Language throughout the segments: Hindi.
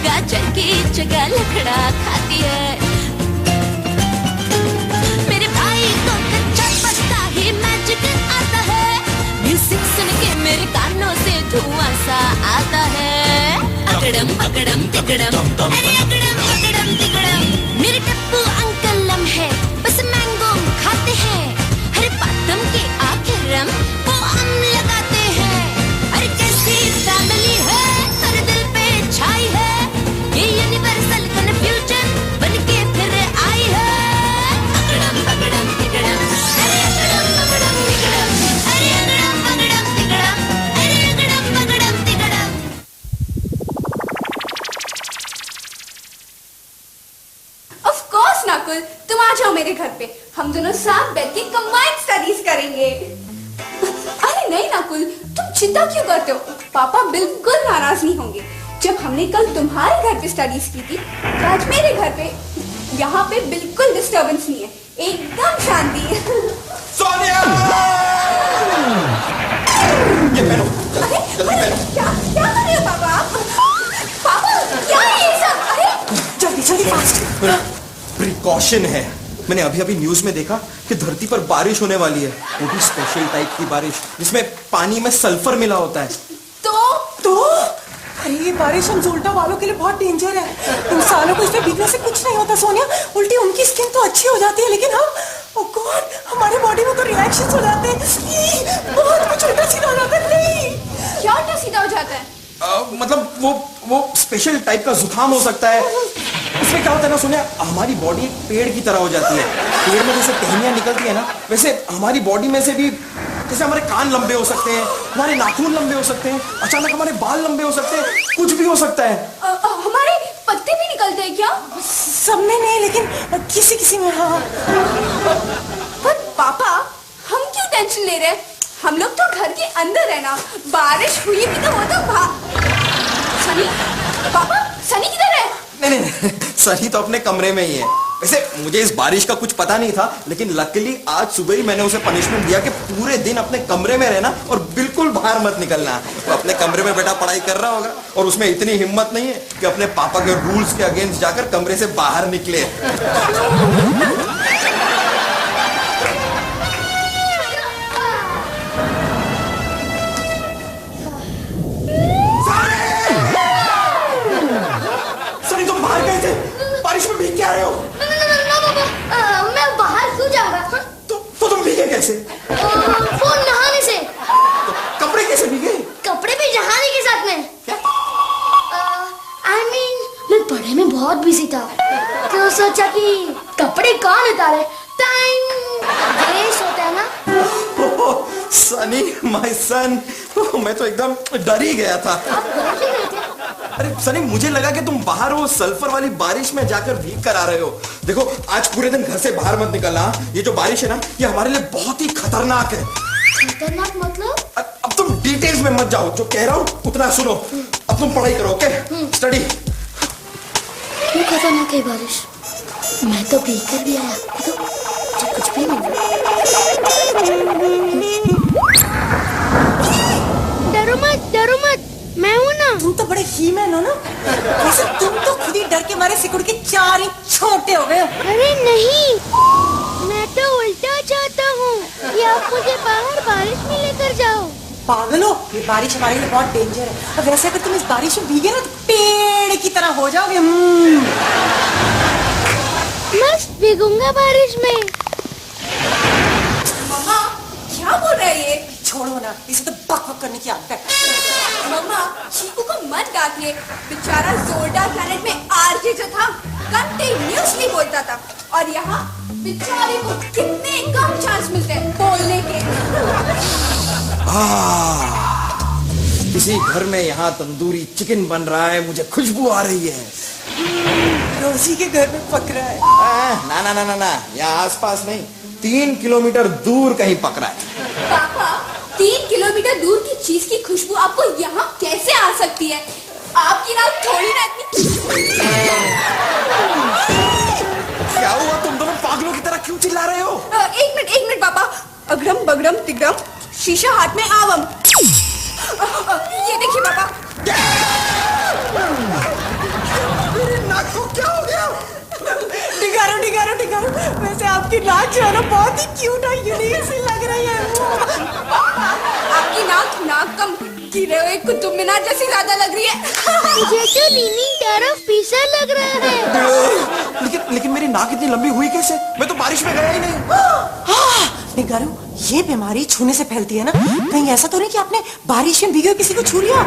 गाजर की जगह लकड़ा खाती है। मेरे भाई को कच्चा पक्का ही मैजिक आता है। म्यूजिक सुन के मेरे कानों से धुआं सा आता है। अकड़म अकड़म तिकड़म, अरे अकड़म अकड़म तिकड़म। मेरे टप्पू अंकल लम्हे बस मैंगो खाते हैं। हर बातम के आखिर रम वो हम लगाते हैं। अरे कैसी फैमिली है हर दिल पे छाई है। ये यूनिवर्सल कन्फ्यूजन बन के फिर आई है। अकड़म अकड़म तिकड़म, अरे अकड़म अकड़म तिकड़म, अरे अकड़म अकड़म तिकड़म, अरे अकड़म अकड़म तिकड़म। ऑफ कोर्स नकुल, तुम आ जाओ मेरे घर पे। हम दोनों साथ बैठ के कंबाइंड स्टडीज करेंगे। अरे नहीं नकुल, तुम चिंता क्यों करते हो? पापा बिल्कुल नाराज नहीं होंगे। जब हमने कल तुम्हारे घर पे स्टडीज की थी, तो आज मेरे घर पे यहाँ पे बिल्कुल डिस्टर्बेंस नहीं है, एकदम शांति है। सोनिया! ये पहनो, जल्दी पहनो। क्या क्या कर रहे हो पापा? पापा क्या है ये सब? अरे जल्दी जल्दी फास्ट। प्रिकॉशन है। मैंने अभी अभी न्यूज में देखा कि धरती पर बारिश होने वाली है, वो भी स्पेशल टाइप की बारिश जिसमें पानी में सल्फर मिला होता है। तो अरे ये बारिश हम जोल्टा वालों के लिए बहुत डेंजर है। इंसानों को इसमें भीगने से कुछ नहीं होता सोनिया, उल्टी उनकी स्किन तो अच्छी हो जाती है, लेकिन हम ओह गॉड हमारे बॉडी में तो रिएक्शंस हो जाते हैं। बहुत कुछ उल्टा सीधा हो जाता है। नहीं क्या उल्टा सीधा हो जाता है? मतलब वो स्पेशल टाइप का जुकाम हो सकता है। इसमें क्या होता है ना सोनिया, हमारी बॉडी एक पेड़ की तरह हो जाती है। पेड़ में जैसे टहनियां निकलती है ना, वैसे हमारी बॉडी में से भी जैसे हमारे कान लंबे हो सकते हैं, हमारे नाखून लंबे हो सकते हैं, अचानक हमारे बाल लंबे हो सकते हैं, कुछ भी हो सकता है। हमारे पत्ते भी निकलते हैं क्या? सब में नहीं, लेकिन किसी किसी में हाँ। पर पापा हम क्यों टेंशन ले रहे हैं? हम लोग तो घर के अंदर है ना। बारिश हुई भी तो वो तो सनी, पापा सनी किधर है? नहीं, सनी तो अपने कमरे में ही है। वैसे मुझे इस बारिश का कुछ पता नहीं था, लेकिन लकीली आज सुबह ही मैंने उसे पनिशमेंट दिया कि पूरे दिन अपने कमरे में रहना और बिल्कुल बाहर मत निकलना। वो अपने कमरे में बैठा पढ़ाई कर रहा होगा और उसमें इतनी हिम्मत नहीं है कि अपने पापा के रूल्स के अगेंस्ट जाकर कमरे से बाहर निकले। सनी तुम बाहर गए थे? बारिश में भीग के आ रहे हो? मैं बाहर क्यों जाऊंगा? तो तुम भीगे कैसे? वो नहाने से। तो कपड़े कैसे भीगे? कपड़े भी नहाने के साथ में। I mean, मैं पढ़ाई में बहुत बिजी था, तो सोचा कि कपड़े कौन उतारे, टाइम वेस्ट होता है ना। सनी माय सन, मैं तो एकदम डर ही गया था। अरे सनी, मुझे लगा कि तुम बाहर वो सल्फर वाली बारिश में जाकर भीग कर आ रहे हो। देखो आज पूरे दिन घर से बाहर मत निकलना। ये जो बारिश है ना, ये हमारे लिए बहुत ही खतरनाक है। खतरनाक मतलब? अब तुम डिटेल्स में मत जाओ, जो कह रहा हूँ उतना सुनो। अब तुम पढ़ाई करो, ओके? स्टडी। क्यों खतरनाक है बारिश? मैं तो भीग कर भी आया, तो कुछ भी नहीं। डरो मत, मैं हूँ ना। तुम तो बड़े हीमैन हो ना। वैसे तुम तो खुद ही डर के मारे सिकुड़ के 4 इंच छोटे हो गए। अरे नहीं, मैं तो उल्टा चाहता हूँ कि आप मुझे बाहर बारिश में लेकर जाओ। पागल हो, ये बारिश हमारे लिए बहुत डेंजर है। और वैसे अगर तुम इस बारिश में भीगे ना, तो पेड़ की तरह हो जाओगे। मस्त भीगूंगा बारिश में। मम्मा क्या बोल रहे हैं ये? छोड़ो ना, इसे तो बक बक करने की आदत है। मम्मा चीकू को मत डांटिए। बेचारा जोल्टा प्लैनेट में आरजे जो था कंटिन्यूअसली बोलता था, और यहाँ बेचारे को कितने कम चांस मिलते हैं बोलने के। किसी घर में यहाँ तंदूरी चिकन बन रहा है, मुझे खुशबू आ रही है। रोजी के घर में पक रहा है। ना ना ना ना ना, यहाँ आसपास नहीं, 3 किलोमीटर दूर कहीं पक रहा है। पापा 3 किलोमीटर दूर की चीज की खुशबू आपको यहाँ कैसे आ सकती है? आपकी नाक थोड़ी ना इतनी। क्या हुआ? तुम दोनों पागलों की तरह क्यों चिल्ला रहे हो? एक मिनट पापा। अग्रम बगरम तिग्रम, शीशा हाथ में आवम। ये देखिए पापा। आपकी नाक जो है ना बहुत ही क्यूट और यूनिक सी लग रही है। आपकी नाक कम गिरे हुए कुतुब मीनार जैसी ज्यादा लग रही है। मुझे तो लीनिंग टावर ऑफ पीसा लग रहा है। लेकिन मेरी नाक इतनी लंबी हुई कैसे? मैं तो बारिश में गया ही नहीं। निगारू, ये बीमारी छूने से फैलती है ना, कहीं ऐसा तो नहीं कि आपने बारिश में भीगे किसी को छू लिया?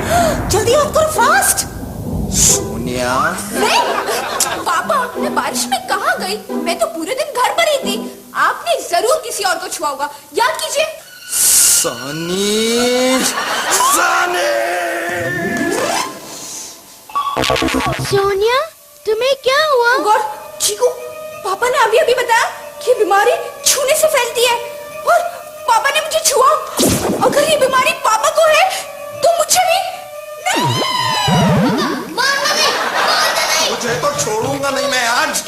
जल्दी आप करो, फास्ट। सोनिया, नहीं पापा, मैं बारिश में कहाँ गई? मैं तो पूरे दिन घर पर ही थी। आपने जरूर किसी और को छुआ होगा, याद कीजिए। सनी, सोनिया, तुम्हें क्या हुआ? गौर, चीकू, पापा ने अभी बताया कि बीमारी छूने से फैलती है और पापा ने मुझे छुआ। अगर ये बीमारी पापा को है तो मुझे भी नहीं। मुझे तो छोड़ूंगा नहीं मैं आज।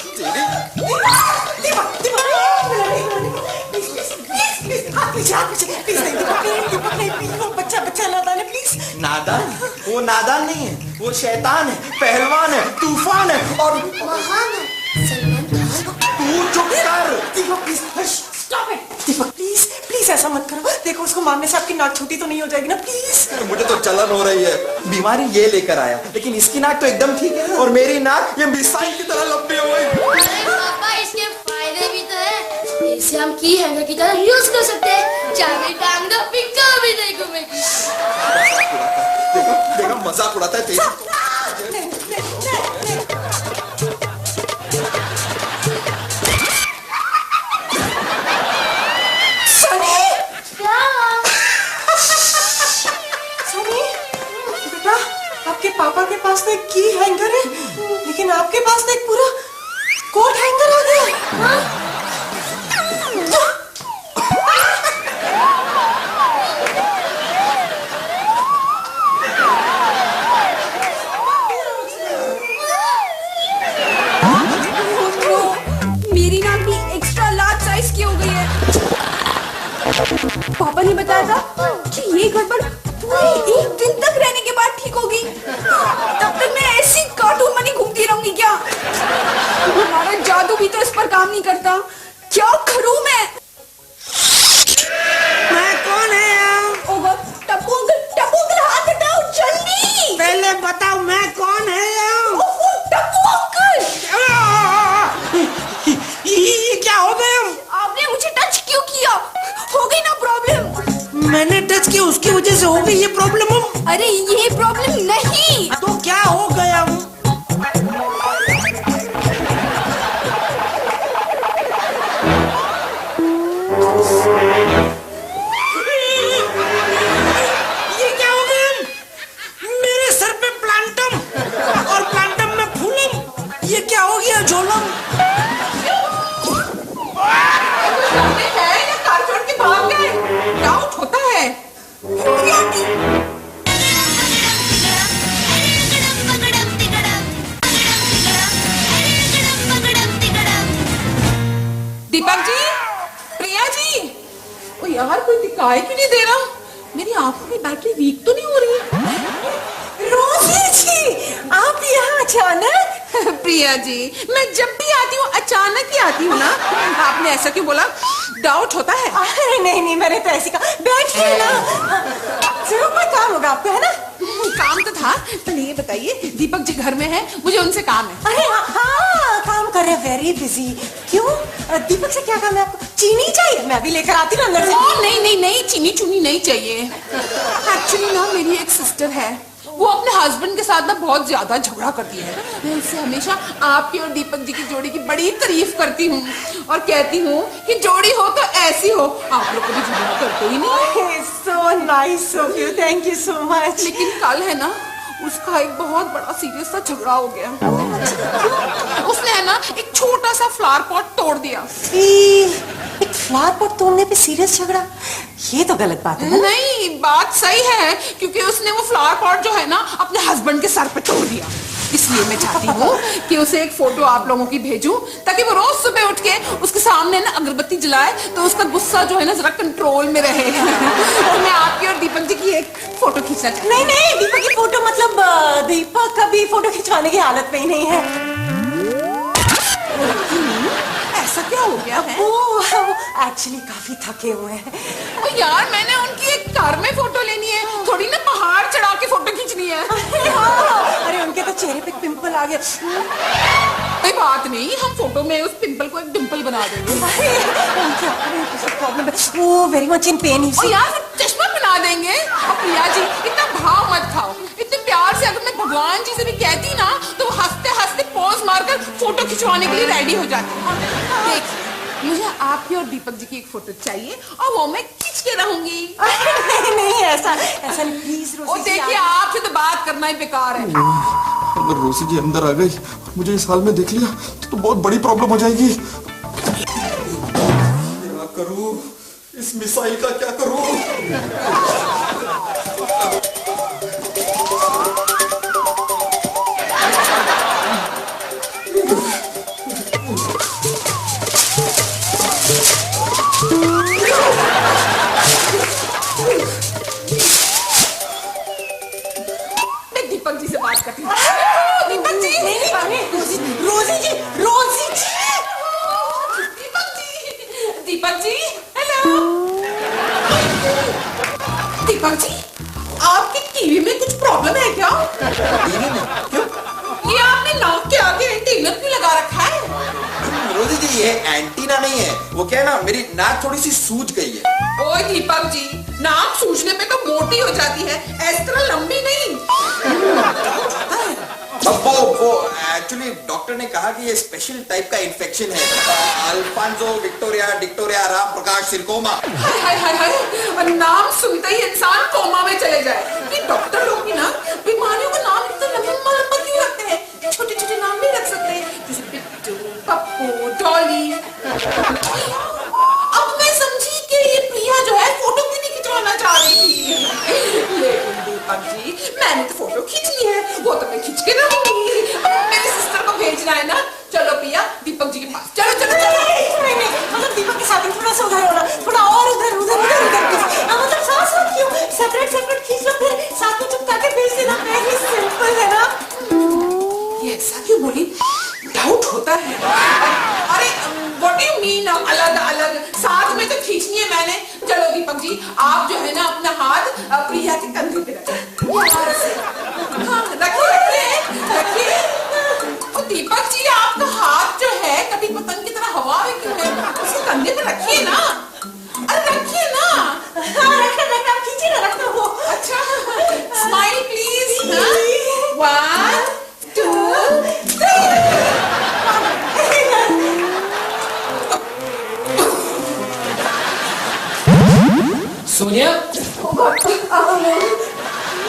बच्चा नादान है, प्लीज। नादान? वो नादान नहीं है, वो शैतान है, पहलवान है, तूफान है और महान है, सलमान खान। तू चुप कर। Stop it Deepak, please please ऐसा मत करो। देखो, उसको मारने से आपकी नाक छोटी तो नहीं हो जाएगी ना, प्लीज। मुझे तो जलन हो रही है। बीमारी ये लेकर आया, लेकिन इसकी नाक तो एकदम ठीक है और मेरी नाक ये मिसाइल की तरह लंबी हो गई। अरे पापा, इसके फायदे भी तो है। इसे हम की हैंगर की तरह यूज कर सकते हैं। चाहे टांग दो, पिंका भी नहीं घूमेगी। देखो मजाक उड़ाता है तेरी। आपके पापा के पास तो एक की हैंगर है, लेकिन आपके पास तो एक पूरा कोट हैंगर आ गया। मेरी नाक भी एक्स्ट्रा लार्ज साइज की हो गई है। पापा ने बताया था कि ये गड़बड़ पूरे एक दिन तक रहने के बाद ठीक होगी। तब तक मैं ऐसी कार्टून बनी घूमती रहूंगी क्या? हमारा जादू भी तो इस पर काम नहीं करता। क्या करूं मैं? कौन है? ओह, टप्पू अंकल हाथ हटाओ जल्दी। पहले बताओ मैं कौन है? ओह, टप्पू अंकल, ये क्या हो गया? आपने मुझे टच क्यों किया? हो गई ना प्रॉब्लम? मैंने टच किया, उसकी वजह से हो गई ये प्रॉब्लम। अरे ये प्रॉब्लम नहीं। तो क्या हो गया? ये क्या हो गया? मेरे सर पे प्लांटम और प्लांटम में फूलम। ये क्या हो गया झोलम? कार छोड़ के भाग गए। डाउट होता है। दीपक जी, प्रिया जी, ओ यार, कोई दिखाई क्यों नहीं दे रहा? मेरी आंखों की बैटरी वीक तो नहीं हो रही? रोजी जी, आप यहाँ अचानक? प्रिया जी, मैं जब भी आती हूँ अचानक ही आती हूँ ना। आपने ऐसा क्यों बोला? डाउट होता है? अरे नहीं, मैंने तो ऐसी कहा। बैठिए ना, जरूर कोई काम होगा आपको, है ना? काम तो था। पहले ये बताइए, दीपक जी घर में है, मुझे उनसे काम है। अरे हाँ, काम कर रहे, वेरी बिजी। क्यों, दीपक से क्या काम है आपको? चीनी चाहिए? मैं भी लेकर आती हूँ अंदर से। नहीं, चीनी चुनी नहीं चाहिए। एक्चुअली ना, मेरी एक सिस्टर है, वो अपने हस्बैंड के साथ ना बहुत ज्यादा झगड़ा करती है। मैं उससे हमेशा आपकी और दीपक जी की जोड़ी की बड़ी तारीफ करती हूँ और कहती हूँ कि जोड़ी हो तो ऐसी हो। आप लोग कभी झगड़ा करते ही नहीं। So nice of you, thank you so much. लेकिन कल है ना, उसका एक बहुत बड़ा सीरियस सा झगड़ा हो गया। उसने है ना एक छोटा सा फ्लावर पॉट तोड़ दिया। एक फ्लावर पॉट तोड़ने पे सीरियस झगड़ा? ये तो गलत बात है ना? नहीं, बात सही है, क्योंकि उसने वो फ्लावर पॉट जो है ना अपने हस्बैंड के सर पे तोड़ दिया। इसलिए मैं चाहती हूँ कि उसे एक फोटो आप लोगों की भेजूं, ताकि वो रोज सुबह उठ के उसके सामने ना अगरबत्ती जलाए, तो उसका गुस्सा जो है ना जरा कंट्रोल में रहे। और मैं आपकी और दीपक जी की एक फोटो खींचना चाहती हूँ। नहीं, दीपक की फोटो मतलब दीपक कभी फोटो खिंचवाने की हालत में ही नहीं है। ऐसा क्या हो गया है? एक्चुअली काफी थके हुए हैं। ओ यार, मैंने उनकी एक कार में फोटो लेनी है, थोड़ी ना पहाड़ चढ़ा के फोटो खींचनी है। अरे उनके तो चेहरे पे पिंपल आ गया। कोई बात नहीं, हम फोटो में उस पिंपल को एक डिंपल बना देंगे। प्रॉब्लम है, वो वेरी मच इन पेन। और यार चश्मा बना देंगे। और प्रिया जी, इतना भाव मत खाओ। इतने प्यार से अगर मैं भगवान जी से भी कहती ना, तो वो हंसते हंसते पोज मारकर फोटो खिंचवाने के लिए रेडी हो जाते। देखिए, मुझे आपकी और दीपक जी की एक फोटो चाहिए और वो मैं खींच के रहूंगी। नहीं ऐसा नहीं, प्लीज और देखिए, आपसे तो बात करना ही बेकार है। अगर रोसी जी अंदर आ गई और मुझे इस हाल में देख लिया तो बहुत बड़ी प्रॉब्लम हो जाएगी। क्या करूं? इस मिसाइल का क्या करूं? मैं दीपक जी से बात करती हूँ। दीपक जी, रोजी जी, रोजी जी, दीपक जी, हेलो। दीपक जी, आपकी टीवी में कुछ प्रॉब्लम है क्या? टीवी में? क्यों? ये आपने नाक के आगे एंटीना क्यों लगा रखा है? रोजी जी, ये एंटीना नहीं है, वो क्या है ना, मेरी नाक थोड़ी सी सूज गई है। ओए दीपक जी, नाक सूजने पे तो मोटी हो जाती है, इस तरह लंबी नहीं। वो एक्चुअली डॉक्टर ने कहा कि ये स्पेशल टाइप का इन्फेक्शन है, अल्फांसो विक्टोरिया राम प्रकाश सिरकोमा। हाय हाय हाय हाय, नाम सुनते ही इंसान कोमा में चले जाए। ये डॉक्टर लोग भी ना बीमारियों का नाम इतना लंबा लंबा क्यों रखते हैं? छोटे छोटे नाम नहीं रख सकते, जैसे पिट्टू, पप्पू, डॉली। अब मैं समझी कि ये प्रिया जो है फोटो क्यों नहीं खिंचवाना चाह रही थी। लेकिन दीपक जी, मैंने तो फोटो खींच ली है, वो तो मैं खींच के रहूंगी। मेरी सिस्टर को भेजना है ना, चलो प्रिया दीपक जी के पास चलो चलो चलो। नहीं मतलब दीपक के साथ थोड़ा सा उधर होना, थोड़ा और उधर उधर उधर उधर मतलब साथ साथ क्यों, सेपरेट सेपरेट खींच लो, फिर साथ में चुपका के भेज देना। वेरी सिंपल है ना। ये ऐसा क्यों बोली? डाउट होता है। अरे व्हाट डू यू मीन अलग अलग? साथ में तो खींचनी है मैंने। चलो दीपक जी, आप जो है ना अपना हाथ प्रिया के कंधे पे रखिए। हाँ, रखिए। तो दीपक जी, आपका हाथ जो है कभी पतंग की तरह हवा में क्यों है? उसके कंधे पे रखिए ना। अरे रखिए ना। हाँ रखा खींचिए ना, रखना वो। अच्छा, स्माइल प्लीज। 1 2 सोनिया,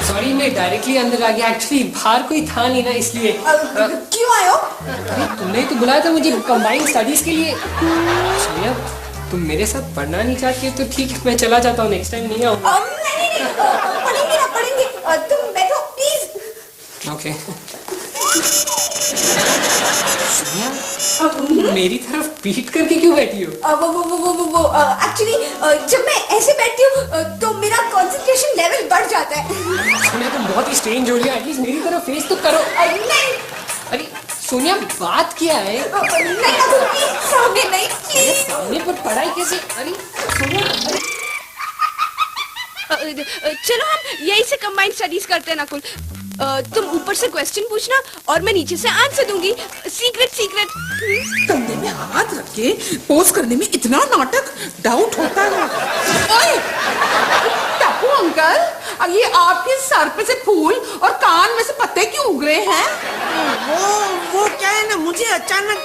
सॉरी मैं डायरेक्टली अंदर आ गया। एक्चुअली बाहर कोई था नहीं ना, इसलिए। क्यों आए हो? अरे तुमने तो बुलाया था मुझे कंबाइंड स्टडीज के लिए। सोनिया, तुम मेरे साथ पढ़ना नहीं चाहती तो ठीक है, मैं चला जाता हूँ, नेक्स्ट टाइम नहीं आऊंगा। नहीं पढ़ेंगे। तुम बैठो प्लीज। ओके। सोनिया, मेरी तरफ पीट करके क्यों बैठी हो? वो एक्चुअली जब मैं ऐसे बैठती हूँ तो मेरा कंसंट्रेशन लेवल बढ़ जाता है। सोनिया, तुम बहुत ही स्ट्रेंज हो रही हो, एटलीस्ट मेरी तरफ फेस तो करो। नहीं अरे सोनिया, बात क्या है? सामने नहीं, प्लीज। सामने पर पढ़ाई कैसे? अरे सोनिया, अरे चलो हम यही से कंबाइंड स्टडीज करते हैं नकुल। तुम ऊपर से क्वेश्चन पूछना और मैं नीचे से आंसर दूंगी। सीक्रेट। कंधे में हाथ रख के पोज करने में इतना नाटक, डाउट होता है। ओए टप्पू अंकल, अब ये आपके सर पे से फूल और कान में से पत्ते क्यों उग रहे हैं? वो क्या है ना, मुझे अचानक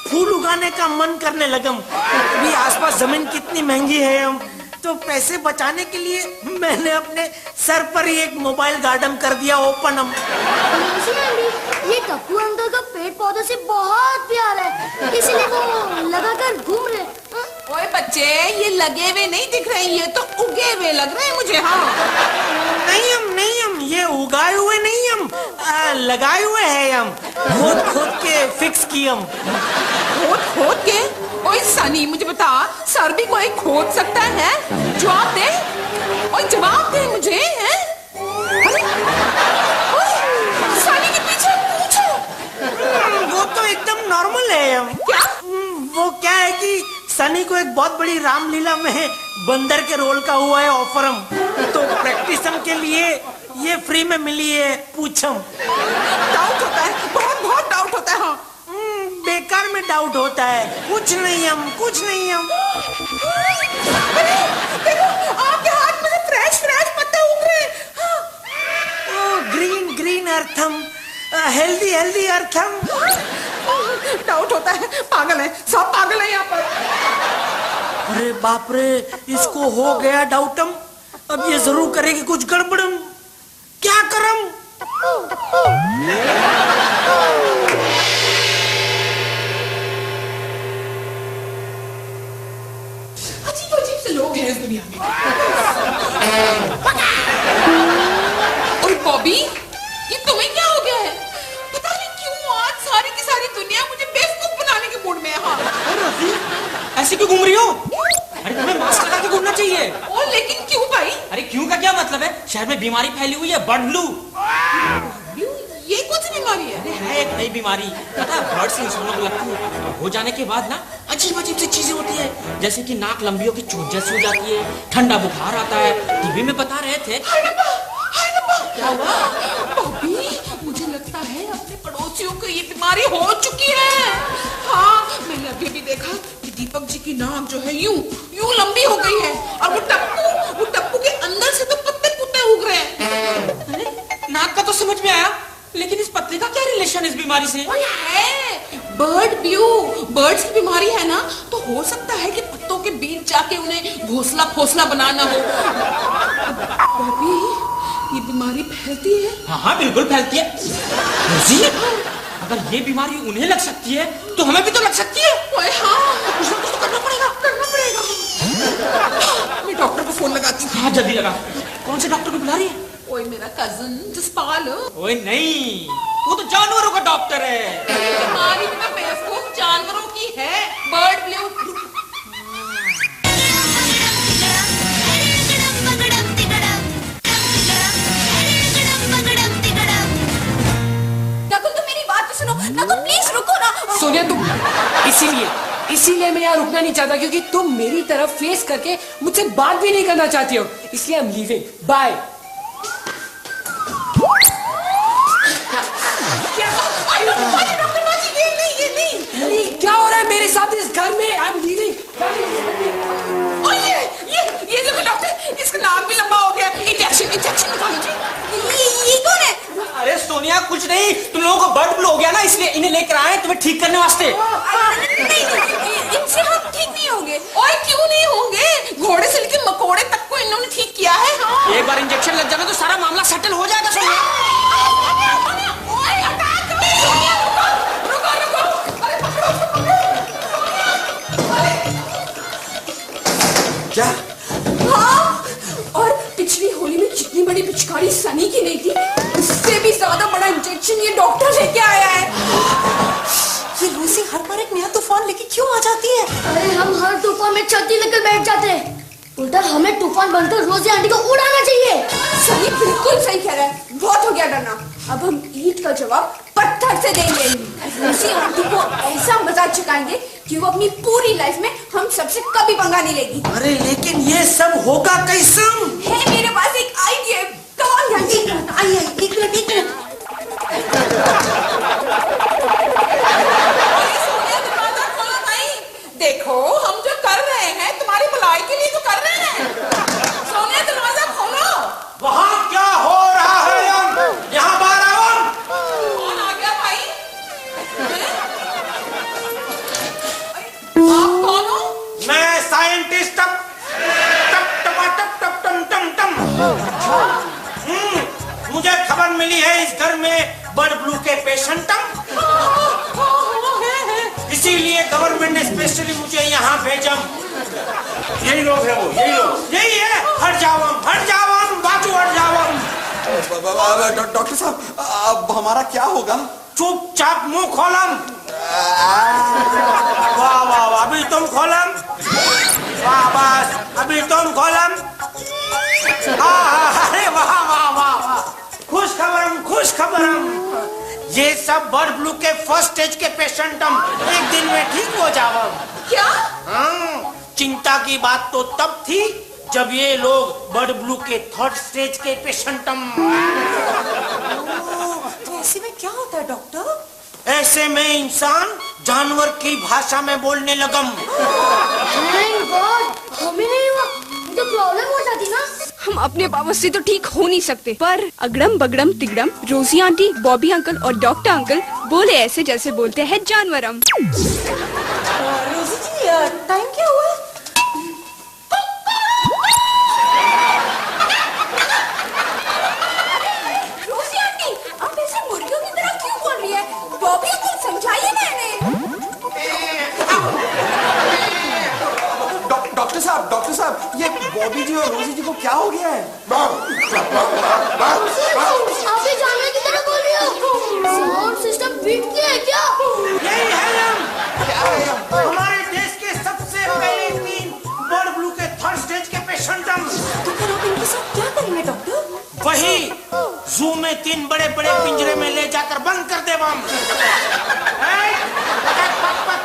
फूल उगाने का मन करने लगा। अभी आसपास जमीन कितनी महंगी है, हम तो पैसे बचाने के लिए मैंने अपने सर पर ही एक मोबाइल गार्डन कर दिया ओपन। ये टप्पू अंकल का पेड़ पौधे से बहुत प्यार है, इसलिए वो लगाकर घूम रहे। ओए बच्चे, ये लगे हुए नहीं दिख रहे, ये तो उगे हुए लग रहे हैं मुझे। हाँ नहीं हम ये उगाए हुए नहीं, हम लगाए हुए हैं। हम खोद के फिक्स किए। हम खोद के? ओए सनी, मुझे बता, सर भी कोई खोद सकता है? जवाब दे। ओए जवाब दे मुझे। हैं? सनी के पीछे पूछो। वो तो एकदम नॉर्मल है। हम क्या? वो क्या है सनी को एक बहुत बड़ी रामलीला में बंदर के रोल का हुआ है ऑफरम, तो प्रैक्टिसम के लिए ये फ्री में मिली है पूछम। डाउट होता है, बहुत बहुत डाउट होता है। हाँ बेकार में डाउट होता है, कुछ नहीं हम। देखो आपके हाथ में से फ्रेश फ्रेश पत्ते उग रहे हैं। हाँ। ग्रीन अर्थम, हेल्दी अर्थम। डाउट होता है, पागल है, सब पागल है यहाँ पर। अरे बाप रे, इसको हो गया डाउटम। अब ये जरूर करेगी कुछ गड़बड़म। क्या करम? अजीब से लोग हैं इस दुनिया में। और बॉबी, ये तुम्हें क्या हो गया है? पता नहीं क्यों आज सारी की सारी दुनिया मुझे बेवकूफ बनाने के मूड में है। हाँ। ऐसे क्यों घूम रही हो? अरे तुम्हें मास्क लगा के घूमना चाहिए। और लेकिन क्यों भाई? अरे क्यों का क्या मतलब है? शहर में बीमारी फैली हुई है, बर्ड फ्लू। ये कौन सी बीमारी है? अरे है एक नई बीमारी, पता है? बर्ड से इंसानों को लगती है। हो जाने के बाद ना अजीब सी चीजें होती है, जैसे कि नाक लंबियों की चोट जैसी हो जाती है, ठंडा बुखार आता है। टीवी में बता रहे थे। क्या हुआ? बॉबी, मुझे लगता है अपने पड़ोसियों को ये बीमारी हो चुकी है। हाँ, मैंने अभी भी देखा कि दीपक जी की नाक जो है यूं लंबी हो गई है, और वो टप्पू के अंदर से तो पत्ते पुत्ते उग रहे हैं। नाक का तो समझ में आया, लेकिन इस पत्ते का क्या रिलेशन इस बीमारी से? है बर्ड फ्लू, बर्ड्स की बीमारी है ना, तो हो सकता है कि पत्तों के बीच जाके उन्हें घोंसला बनाना हो। बॉबी, ये बीमारी फैलती है? हाँ बिल्कुल फैलती है। रोजी, अगर ये बीमारी उन्हें लग सकती है तो हमें भी तो लग सकती है। ओए हाँ, कुछ ना कुछ तो करना पड़ेगा। मैं डॉक्टर को फोन लगाती हूँ। हाँ जल्दी लगा। कौन से डॉक्टर को बुला रही है? ओए मेरा कजन जसपाल। ओए नहीं, वो तो जानवरों का डॉक्टर है। बीमारी में बेवकूफ जानवरों की है, बर्ड फ्लू। नकुल, तुम मेरी बात तो सुनो। नकुल प्लीज रुको ना। सोनिया तुम, इसीलिए मैं यहाँ रुकना नहीं चाहता, क्योंकि तुम मेरी तरफ फेस करके मुझसे बात भी नहीं करना चाहती हो, इसलिए आई एम लीविंग। बाय। क्या हो रहा है मेरे साथ इस घर में? I am leaving. ये देखो डॉक्टर, इसका नाक भी लंबा हो गया। इंजेक्शन निकालो जी। ये कौन है? अरे सोनिया कुछ नहीं, तुम लोगों को बर्ड फ्लू हो गया ना, इसलिए इन्हें लेकर आए तुम्हें ठीक करने वास्ते। नहीं, इनसे हम ठीक नहीं होंगे। और क्यों नहीं होंगे? घोड़े से लेकर मकोड़े तक को इन्होंने ठीक किया है। हाँ। एक बार इंजेक्शन लग जाना तो सारा मामला सेटल हो जाएगा। सोनिया क्या? हाँ, और पिछली होली में जितनी बड़ी पिचकारी सनी की नहीं थी, उससे भी ज्यादा बड़ा इंजेक्शन ये डॉक्टर लेके आया है। ये लूसी हर बार एक नया तूफान लेके क्यों आ जाती है? अरे हम हर तूफान में छतरी लेकर बैठ जाते हैं, उल्टा हमें तूफान बनकर रोजी आंटी को उड़ाना चाहिए। सनी बिल्कुल सही कह रहा है, बहुत हो गया डरना। अब हम ईंट का जवाब पत्थर से देंगे। लूसी आंटी को ऐसा मजाक चखाएंगे कि वो अपनी पूरी लाइफ में हम सबसे कभी पंगा नहीं लेगी। अरे लेकिन ये सब होगा कैसे? है मेरे पास एक आइडिया। कौन आंटी? आई एक मिनट। देखो हम जो कर रहे हैं तुम्हारी भलाई के लिए तो कर रहे हैं। सोनिया दरवाजा खोलो। वहाँ क्या हो रहा है? यहाँ बाहर आओ। कौन आ गया भाई? आप कौन हो? मैं साइंटिस्ट मुझे खबर मिली है इस घर में बर्ड फ्लू के पेशेंट, इसीलिए गवर्नमेंट ने स्पेशली मुझे यहाँ भेजा। यही लोग है वो, यही है। हट जाओ बाजू हट जाओ। डॉक्टर साहब, अब हमारा क्या होगा? चुपचाप मुंह खोलम। वाह, अभी तुम खोलम। वाह, अभी तुम खोलम। अरे वाह, खुश खबरम। ये सब बर्ड फ्लू के फर्स्ट स्टेज के पेशेंट हम एक दिन में ठीक हो जाओ। क्या? हाँ, चिंता की बात तो तब थी जब ये लोग बर्ड फ्लू के 3rd स्टेज के पेशेंटम। तो ऐसे में क्या होता है डॉक्टर? ऐसे में इंसान जानवर की भाषा में बोलने लगम। Thank God, हमें नहीं हुआ, तो प्रॉब्लम हो जाती ना। हम अपने पापा से तो ठीक हो नहीं सकते, पर अगड़म बगड़म तिगड़म रोजी आंटी, बॉबी अंकल और डॉक्टर अंकल बोले ऐसे जैसे बोलते हैं जानवरम। रोजी जी टाइम क्या हुआ? रोजी आंटी, आप ऐसे मुर्गियों की तरह क्यों बोल रही है? बॉबी अंकल समझाइए ना इन्हें। डॉक्टर साहब, ये बॉबी जी और रोजी जी को क्या हो गया है? आप भी जानवर की तरह बोल रही हो। साउंड सिस्टम वीक किया है क्या? यही है हम। हमारे देश के सबसे पहले 3 बर्ड फ्लू के 3rd स्टेज के पेशेंटम। तो फिर आप इनके साथ क्या करेंगे डॉक्टर? वही जू में 3 बड़े बड़े पिंजरे में ले जाकर बंद कर दे बम।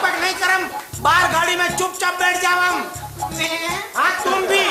पक नहीं करम, बाहर गाड़ी में चुपचाप बैठ जावम। हाँ तुम भी